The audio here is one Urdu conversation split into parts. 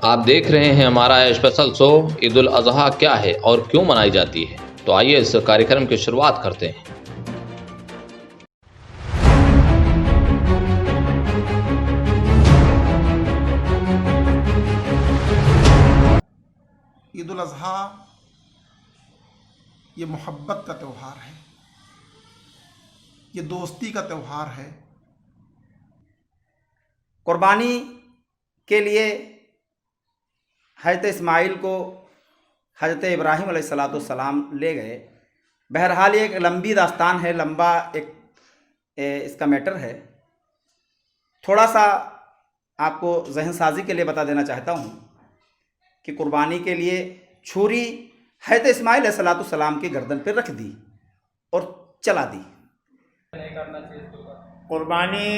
آپ دیکھ رہے ہیں ہمارا اسپیشل شو عید الاضحیٰ کیا ہے اور کیوں منائی جاتی ہے۔ تو آئیے اس کاریکرم کی شروعات کرتے ہیں۔ عید الاضحیٰ یہ محبت کا تہوار ہے، یہ دوستی کا تہوار ہے۔ قربانی کے لیے حضرت اسماعیل کو حضرت ابراہیم علیہ السلام لے گئے۔ بہرحال یہ ایک لمبی داستان ہے، لمبا ایک اس کا میٹر ہے۔ تھوڑا سا آپ کو ذہن سازی کے لیے بتا دینا چاہتا ہوں کہ قربانی کے لیے چھری حضرت اسماعیل علیہ السلام کی گردن پہ رکھ دی اور چلا دی۔ قربانی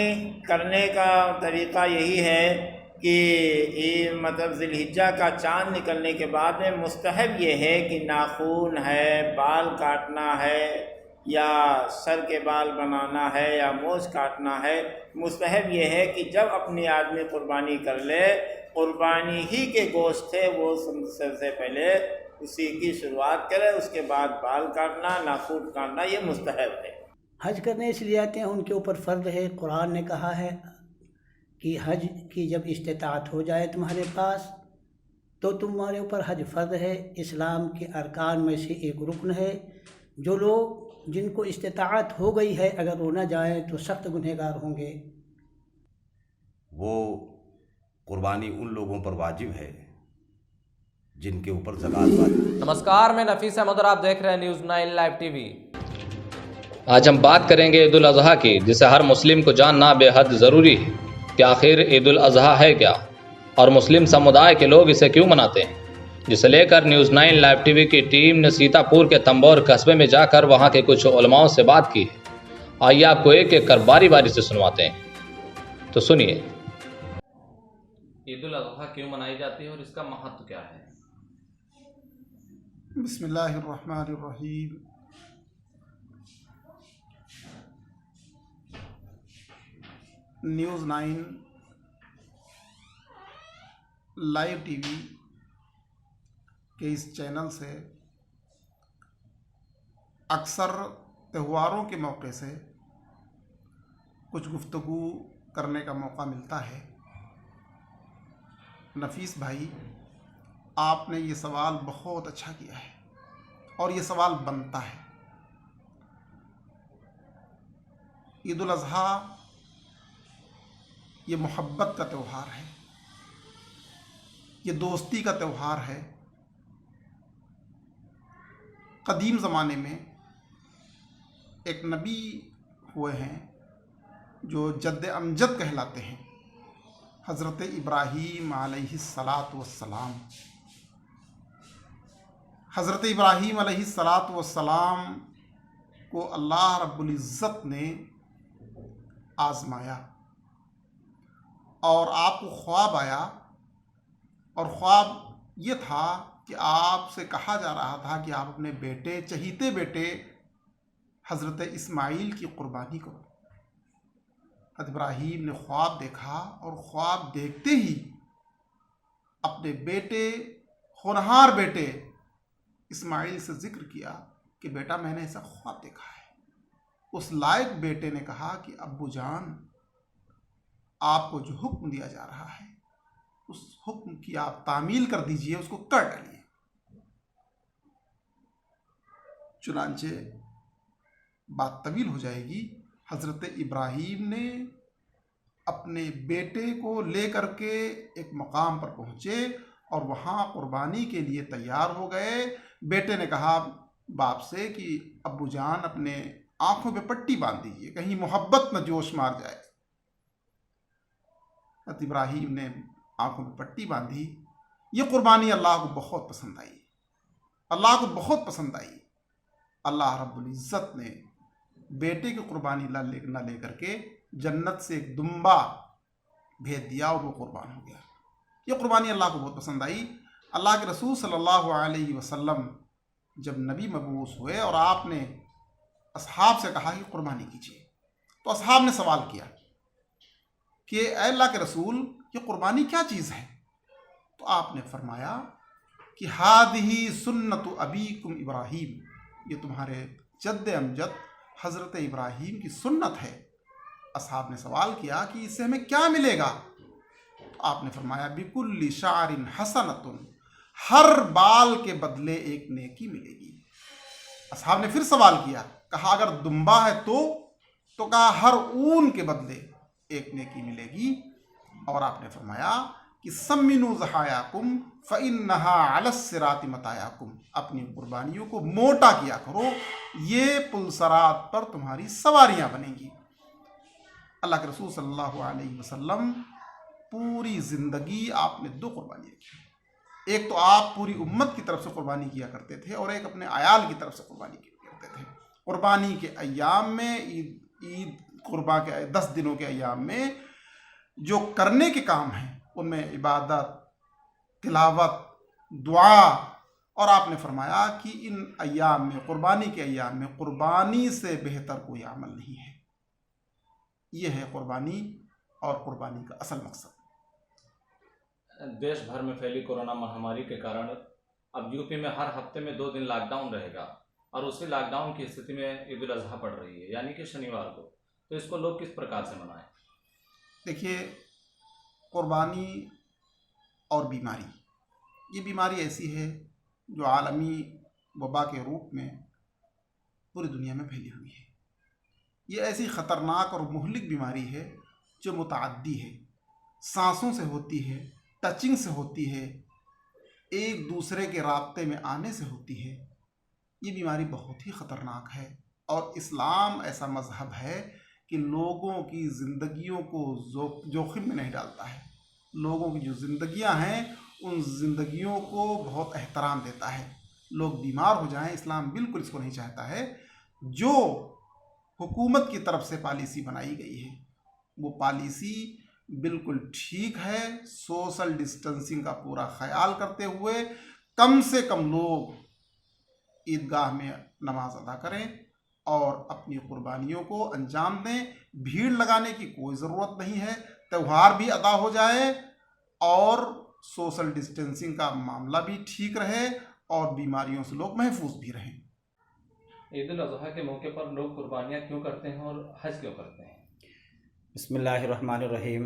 کرنے کا طریقہ یہی ہے کہ مطلب ذی الحجہ کا چاند نکلنے کے بعد میں مستحب یہ ہے کہ ناخن ہے، بال کاٹنا ہے یا سر کے بال بنانا ہے یا مونچھ کاٹنا ہے۔ مستحب یہ ہے کہ جب اپنی آدمی قربانی کر لے، قربانی ہی کے گوشت تھے وہ سب سے پہلے اسی کی شروعات کرے، اس کے بعد بال کاٹنا، ناخن کاٹنا یہ مستحب ہے۔ حج کرنے اس لیے آتے ہیں، ان کے اوپر فرض ہے۔ قرآن نے کہا ہے کہ حج کی جب استطاعت ہو جائے تمہارے پاس تو تمہارے اوپر حج فرض ہے، اسلام کے ارکان میں سے ایک رکن ہے۔ جو لوگ جن کو استطاعت ہو گئی ہے اگر وہ نہ جائیں تو سخت گنہگار ہوں گے۔ وہ قربانی ان لوگوں پر واجب ہے جن کے اوپر زکوٰۃ واجب۔ نمسکار، میں نفیس احمد اور آپ دیکھ رہے ہیں نیوز 9 لائیو ٹی وی۔ آج ہم بات کریں گے عید الاضحیٰ کی، جسے ہر مسلم کو جاننا بے حد ضروری ہے کہ آخر عید الاضحیٰ ہے کیا اور مسلم سمودائے کے لوگ اسے کیوں مناتے ہیں، جسے لے کر نیوز 9 لائیو ٹی وی کی ٹیم نے سیتا پور کے تمبور قصبے میں جا کر وہاں کے کچھ علماء سے بات کی ہے۔ آئیے آپ کو ایک ایک کر باری باری سے سنواتے ہیں، تو سنیے۔ عید الاضحیٰ کیوں منائی جاتی ہے اور اس کا مہتو کیا ہے؟ بسم اللہ الرحمن الرحیم۔ نیوز 9 لائیو ٹی وی کے اس چینل سے اکثر تہواروں کے موقع سے کچھ گفتگو کرنے کا موقع ملتا ہے۔ نفیس بھائی، آپ نے یہ سوال بہت اچھا کیا ہے اور یہ سوال بنتا ہے۔ عید الاضحیٰ یہ محبت کا تہوار ہے، یہ دوستی کا تہوار ہے۔ قدیم زمانے میں ایک نبی ہوئے ہیں جو جد امجد کہلاتے ہیں، حضرت ابراہیم علیہ السلام۔ حضرت ابراہیم علیہ السلام کو اللہ رب العزت نے آزمایا اور آپ کو خواب آیا، اور خواب یہ تھا کہ آپ سے کہا جا رہا تھا کہ آپ اپنے بیٹے، چہیتے بیٹے حضرت اسماعیل کی قربانی کرو۔ حضرت ابراہیم نے خواب دیکھا اور خواب دیکھتے ہی اپنے بیٹے، ہونہار بیٹے اسماعیل سے ذکر کیا کہ بیٹا میں نے ایسا خواب دیکھا ہے۔ اس لائق بیٹے نے کہا کہ ابو جان، آپ کو جو حکم دیا جا رہا ہے اس حکم کی آپ تعمیل کر دیجئے، اس کو کر ڈالیے۔ چنانچہ بات طویل ہو جائے گی، حضرت ابراہیم نے اپنے بیٹے کو لے کر کے ایک مقام پر پہنچے اور وہاں قربانی کے لیے تیار ہو گئے۔ بیٹے نے کہا باپ سے کہ ابو جان اپنے آنکھوں پہ پٹی باندھ دیجئے، کہیں محبت نہ جوش مار جائے۔ حضرت ابراہیم نے آنکھوں پہ پٹی باندھی۔ یہ قربانی اللہ کو بہت پسند آئی، اللہ کو بہت پسند آئی۔ اللہ رب العزت نے بیٹے کی قربانی نہ لے کر کے جنت سے ایک دمبا بھیج دیا اور وہ قربان ہو گیا۔ یہ قربانی اللہ کو بہت پسند آئی۔ اللہ کے رسول صلی اللہ علیہ وسلم جب نبی مبعوث ہوئے اور آپ نے اصحاب سے کہا کہ قربانی کیجیے، تو اصحاب نے سوال کیا کہ اے اللہ کے رسول، یہ قربانی کیا چیز ہے؟ تو تو آپ نے فرمایا کہ ہادہی سنت ابیکم ابراہیم، یہ تمہارے جد امجد حضرت ابراہیم کی سنت ہے۔ اصحاب نے سوال کیا کہ اس سے ہمیں کیا ملے گا؟ تو آپ نے فرمایا بکل شعر حسنۃ، ہر بال کے بدلے ایک نیکی ملے گی۔ اصحاب نے پھر سوال کیا، کہا اگر دمبا ہے تو کہا ہر اون کے بدلے ایک نیکی ملے گی۔ اور آپ نے فرمایا کہ سمنوا ضحایاکم فإنہا علی الصراط مطایاکم، اپنی قربانیوں کو موٹا کیا کرو، یہ پلسرات پر تمہاری سواریاں بنیں گی۔ اللہ کے رسول صلی اللہ علیہ وسلم پوری زندگی آپ نے 2 قربانیاں کی، ایک تو آپ پوری امت کی طرف سے قربانی کیا کرتے تھے اور ایک اپنے عیال کی طرف سے قربانی کیا کرتے تھے۔ قربانی کے ایام میں، عید قربا کے 10 دنوں کے ایام میں جو کرنے کے کام ہیں ان میں عبادت، تلاوت، دعا، اور آپ نے فرمایا کہ ان ایام میں، قربانی کے ایام میں، قربانی سے بہتر کوئی عمل نہیں ہے۔ یہ ہے قربانی اور قربانی کا اصل مقصد۔ دیش بھر میں پھیلی کورونا مہاماری کے کارن اب یو پی میں ہر ہفتے میں 2 دن لاک ڈاؤن رہے گا، اور اسی لاک ڈاؤن کی استھتی میں عید الاضحیٰ پڑ رہی ہے، یعنی کہ شنیوار کو، تو اس کو لوگ کس پرکار سے منائیں؟ دیکھیے، قربانی اور بیماری، یہ بیماری ایسی ہے جو عالمی وبا کے روپ میں پوری دنیا میں پھیلی ہوئی ہے۔ یہ ایسی خطرناک اور مہلک بیماری ہے جو متعدی ہے، سانسوں سے ہوتی ہے، ٹچنگ سے ہوتی ہے، ایک دوسرے کے رابطے میں آنے سے ہوتی ہے۔ یہ بیماری بہت ہی خطرناک ہے، اور اسلام ایسا مذہب ہے کہ لوگوں کی زندگیوں کو جوخم میں نہیں ڈالتا ہے۔ لوگوں کی جو زندگیاں ہیں ان زندگیوں کو بہت احترام دیتا ہے۔ لوگ بیمار ہو جائیں، اسلام بالکل اس کو نہیں چاہتا ہے۔ جو حکومت کی طرف سے پالیسی بنائی گئی ہے وہ پالیسی بالکل ٹھیک ہے، سوشل ڈسٹنسنگ کا پورا خیال کرتے ہوئے کم سے کم لوگ عیدگاہ میں نماز ادا کریں اور اپنی قربانیوں کو انجام دیں۔ بھیڑ لگانے کی کوئی ضرورت نہیں ہے، تہوار بھی ادا ہو جائے اور سوشل ڈسٹنسنگ کا معاملہ بھی ٹھیک رہے اور بیماریوں سے لوگ محفوظ بھی رہیں۔ عید الاضحیٰ کے موقع پر لوگ قربانیاں کیوں کرتے ہیں اور حج کیوں کرتے ہیں؟ بسم اللہ الرحمن الرحیم۔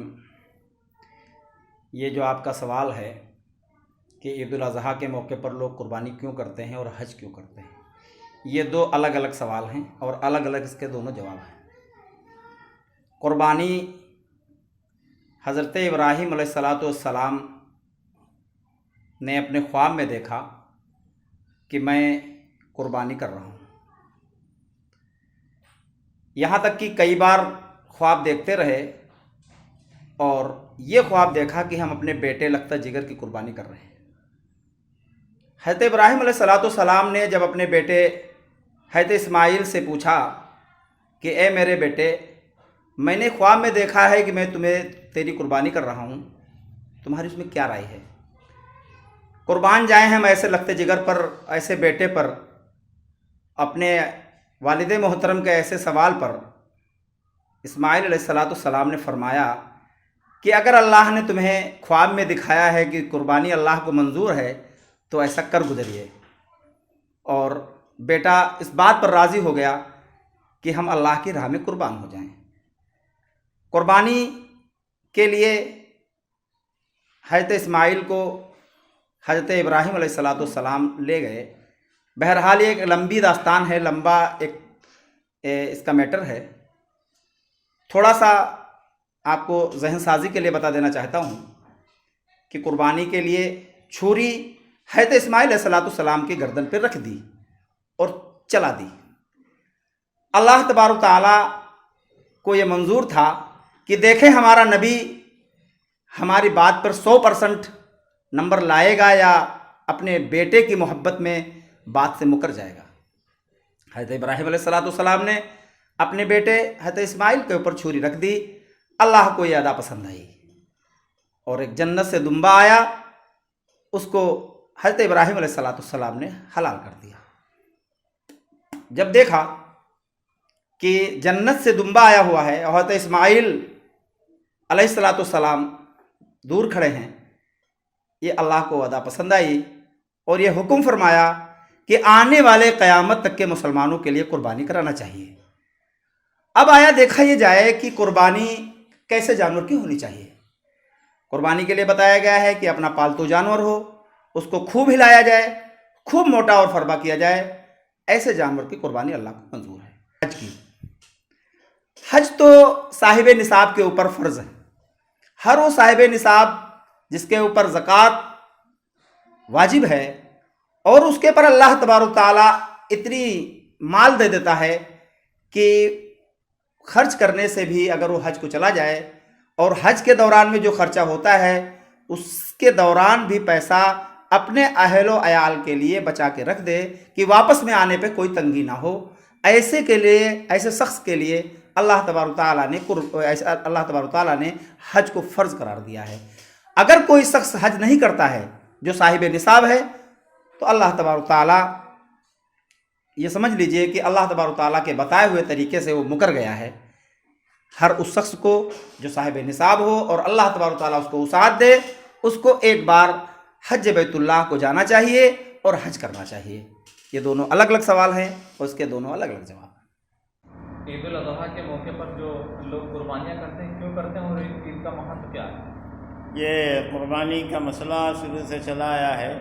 یہ جو آپ کا سوال ہے کہ عید الاضحیٰ کے موقع پر لوگ قربانی کیوں کرتے ہیں اور حج کیوں کرتے ہیں، یہ 2 الگ الگ سوال ہیں اور الگ الگ اس کے دونوں جواب ہیں۔ قربانی حضرت ابراہیم علیہ السلام نے اپنے خواب میں دیکھا کہ میں قربانی کر رہا ہوں، یہاں تک کہ کئی بار خواب دیکھتے رہے اور یہ خواب دیکھا کہ ہم اپنے بیٹے لختہ جگر کی قربانی کر رہے ہیں۔ حضرت ابراہیم علیہ السلام نے جب اپنے بیٹے حضرت اسماعیل سے پوچھا کہ اے میرے بیٹے، میں نے خواب میں دیکھا ہے کہ میں تیری قربانی کر رہا ہوں، تمہاری اس میں کیا رائے ہے؟ قربان جائیں ہم ایسے لختہ جگر پر، ایسے بیٹے پر، اپنے والد محترم کے ایسے سوال پر۔ اسماعیل علیہ السلام نے فرمایا کہ اگر اللہ نے تمہیں خواب میں دکھایا ہے کہ قربانی اللہ کو منظور ہے تو ایسا کر گزریے۔ اور بیٹا اس بات پر راضی ہو گیا کہ ہم اللہ کی راہ میں قربان ہو جائیں۔ قربانی کے لیے حضرت اسماعیل کو حضرت ابراہیم علیہ السلام لے گئے۔ بہرحال یہ ایک لمبی داستان ہے، لمبا ایک اس کا میٹر ہے۔ تھوڑا سا آپ کو ذہن سازی کے لیے بتا دینا چاہتا ہوں کہ قربانی کے لیے چھری حضرت اسماعیل علیہ السلام کی گردن پہ رکھ دی اور چلا دی۔ اللہ تبارک و تعالیٰ کو یہ منظور تھا کہ دیکھیں ہمارا نبی ہماری بات پر 100% نمبر لائے گا یا اپنے بیٹے کی محبت میں بات سے مکر جائے گا۔ حضرت ابراہیم علیہ السلام نے اپنے بیٹے حضرت اسماعیل کے اوپر چھری رکھ دی۔ اللہ کو یہ ادا پسند آئی اور ایک جنت سے دمبا آیا، اس کو حضرت ابراہیم علیہ السلام نے حلال کر دیا۔ جب دیکھا کہ جنت سے دمبا آیا ہوا ہے اور حضرت اسماعیل علیہ السلام دور کھڑے ہیں یہ اللہ کو ادا پسند آئی اور یہ حکم فرمایا کہ آنے والے قیامت تک کے مسلمانوں کے لیے قربانی کرانا چاہیے۔ اب آیا دیکھا یہ جائے کہ قربانی کیسے جانور کی ہونی چاہیے۔ قربانی کے لیے بتایا گیا ہے کہ اپنا پالتو جانور ہو، اس کو خوب ہلایا جائے، خوب موٹا اور فربا کیا جائے، ایسے جانور کی قربانی اللہ کو منظور ہے۔ حج کی، حج تو صاحب نصاب کے اوپر فرض ہے۔ ہر وہ صاحب نصاب جس کے اوپر زکوٰۃ واجب ہے اور اس کے پر اللہ تبارک و تعالیٰ اتنی مال دے دیتا ہے کہ خرچ کرنے سے بھی اگر وہ حج کو چلا جائے اور حج کے دوران میں جو خرچہ ہوتا ہے اس کے دوران بھی پیسہ اپنے اہل و عیال کے لیے بچا کے رکھ دے کہ واپس میں آنے پہ کوئی تنگی نہ ہو، ایسے کے لیے، ایسے شخص کے لیے اللہ تبارک و تعالیٰ نے حج کو فرض قرار دیا ہے۔ اگر کوئی شخص حج نہیں کرتا ہے جو صاحب نصاب ہے تو اللہ تبارک و تعالیٰ یہ سمجھ لیجئے کہ اللہ تبارک و تعالیٰ کے بتائے ہوئے طریقے سے وہ مکر گیا ہے۔ ہر اس شخص کو جو صاحب نصاب ہو اور اللہ تبارک و تعالیٰ اس کو وسعت دے، اس کو ایک بار حج بیت اللہ کو جانا چاہیے اور حج کرنا چاہیے۔ یہ دونوں الگ الگ سوال ہیں اور اس کے دونوں الگ الگ جواب ہیں۔ عید الاضحیٰ کے موقع پر جو لوگ قربانیاں کرتے ہیں کیوں کرتے ہیں اور عید کا مہتو کیا ہے؟ یہ قربانی کا مسئلہ شروع سے چلا آیا ہے۔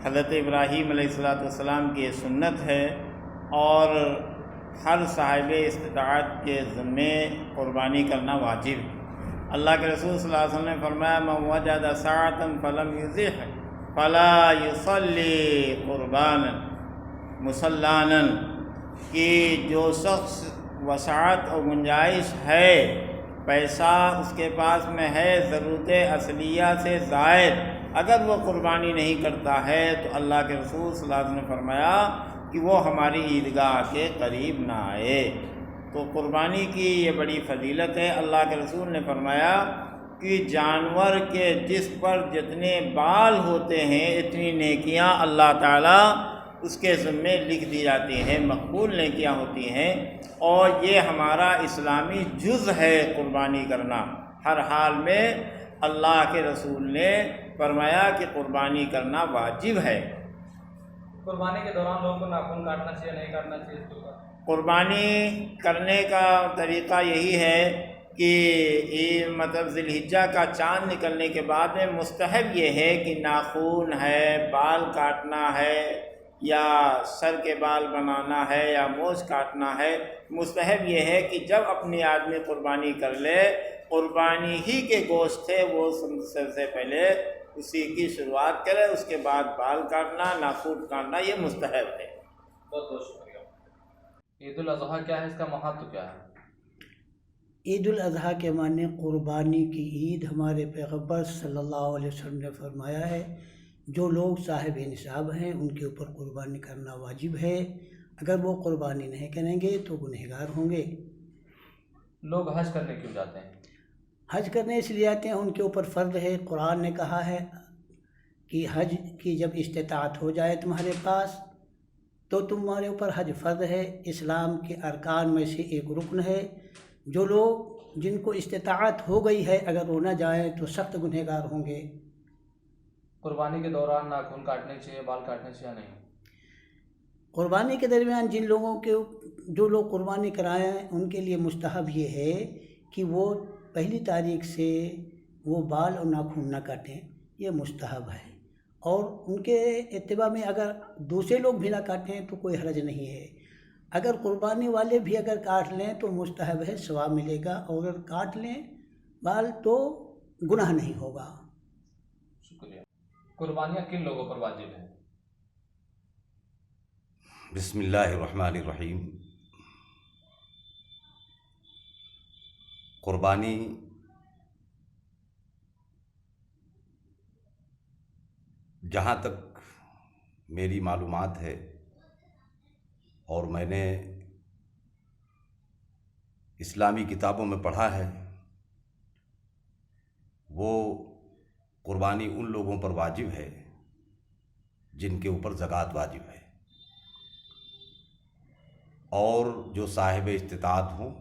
حضرت ابراہیم علیہ السلام کی یہ سنت ہے اور ہر صاحب استطاعت کے ذمے قربانی کرنا واجب ہے۔ اللہ کے رسول صلی اللہ علیہ وسلم نے فرمایا من وجد ساعة فلم یضح فلا یصلی قربانا مسلانا، کہ جو شخص وسعت اور گنجائش ہے، پیسہ اس کے پاس میں ہے ضرورت اصلیہ سے زائد، اگر وہ قربانی نہیں کرتا ہے تو اللہ کے رسول صلی اللہ علیہ وسلم نے فرمایا کہ وہ ہماری عیدگاہ کے قریب نہ آئے۔ تو قربانی کی یہ بڑی فضیلت ہے۔ اللہ کے رسول نے فرمایا کہ جانور کے جسم پر جتنے بال ہوتے ہیں اتنی نیکیاں اللہ تعالیٰ اس کے ذمے لکھ دی جاتی ہیں، مقبول نیکیاں ہوتی ہیں، اور یہ ہمارا اسلامی جز ہے قربانی کرنا۔ ہر حال میں اللہ کے رسول نے فرمایا کہ قربانی کرنا واجب ہے۔ قربانی کے دوران لوگوں کو ناخن کاٹنا چاہیے نہیں کاٹنا چاہیے؟ قربانی کرنے کا طریقہ یہی ہے کہ مطلب ذی الحجہ کا چاند نکلنے کے بعد میں مستحب یہ ہے کہ ناخن ہے، بال کاٹنا ہے یا سر کے بال بنانا ہے یا مونچھ کاٹنا ہے، مستحب یہ ہے کہ جب اپنی آدمی قربانی کر لے، قربانی ہی کے گوشت تھے وہ سب سے پہلے اسی کی شروعات کرے، اس کے بعد بال کاٹنا، ناخن کاٹنا یہ مستحب ہے۔ بہت بہت شکریہ۔ عید الاضحیٰ کیا ہے، اس کا مہتو کیا ہے؟ عید الاضحیٰ کے معنی قربانی کی عید ہمارے پیغمبر صلی اللہ علیہ وسلم نے فرمایا ہے جو لوگ صاحب نصاب ہیں ان کے اوپر قربانی کرنا واجب ہے، اگر وہ قربانی نہیں کریں گے تو گنہگار ہوں گے۔ لوگ حج کرنے کیوں جاتے ہیں؟ حج کرنے اس لیے آتے ہیں ان کے اوپر فرض ہے۔ قرآن نے کہا ہے کہ حج کی جب استطاعت ہو جائے تمہارے پاس تو تمہارے اوپر حج فرض ہے، اسلام کے ارکان میں سے ایک رکن ہے۔ جو لوگ جن کو استطاعت ہو گئی ہے اگر وہ نہ جائیں تو سخت گنہگار ہوں گے۔ قربانی کے دوران ناخن کاٹنے چاہیے، بال کاٹنے چاہیے نہیں؟ قربانی کے درمیان جن لوگوں کے جو لوگ قربانی کرائیں ان کے لیے مستحب یہ ہے کہ وہ پہلی تاریخ سے وہ بال اور ناخن نہ کاٹیں، یہ مستحب ہے، اور ان کے اتباع میں اگر دوسرے لوگ بھی نہ کاٹیں تو کوئی حرج نہیں ہے۔ اگر قربانی والے بھی اگر کاٹ لیں تو مستحب ہے، ثواب ملے گا، اور اگر کاٹ لیں بال تو گناہ نہیں ہوگا۔ شکریہ۔ قربانیاں کن لوگوں پر واجب ہیں؟ بسم اللہ الرحمن الرحیم۔ قربانی جہاں تک میری معلومات ہے اور میں نے اسلامی کتابوں میں پڑھا ہے، وہ قربانی ان لوگوں پر واجب ہے جن کے اوپر زکوٰۃ واجب ہے، اور جو صاحب استطاعت ہوں،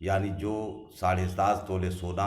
یعنی جو 7.5 تولے سونا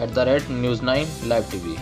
@News9 Live TV।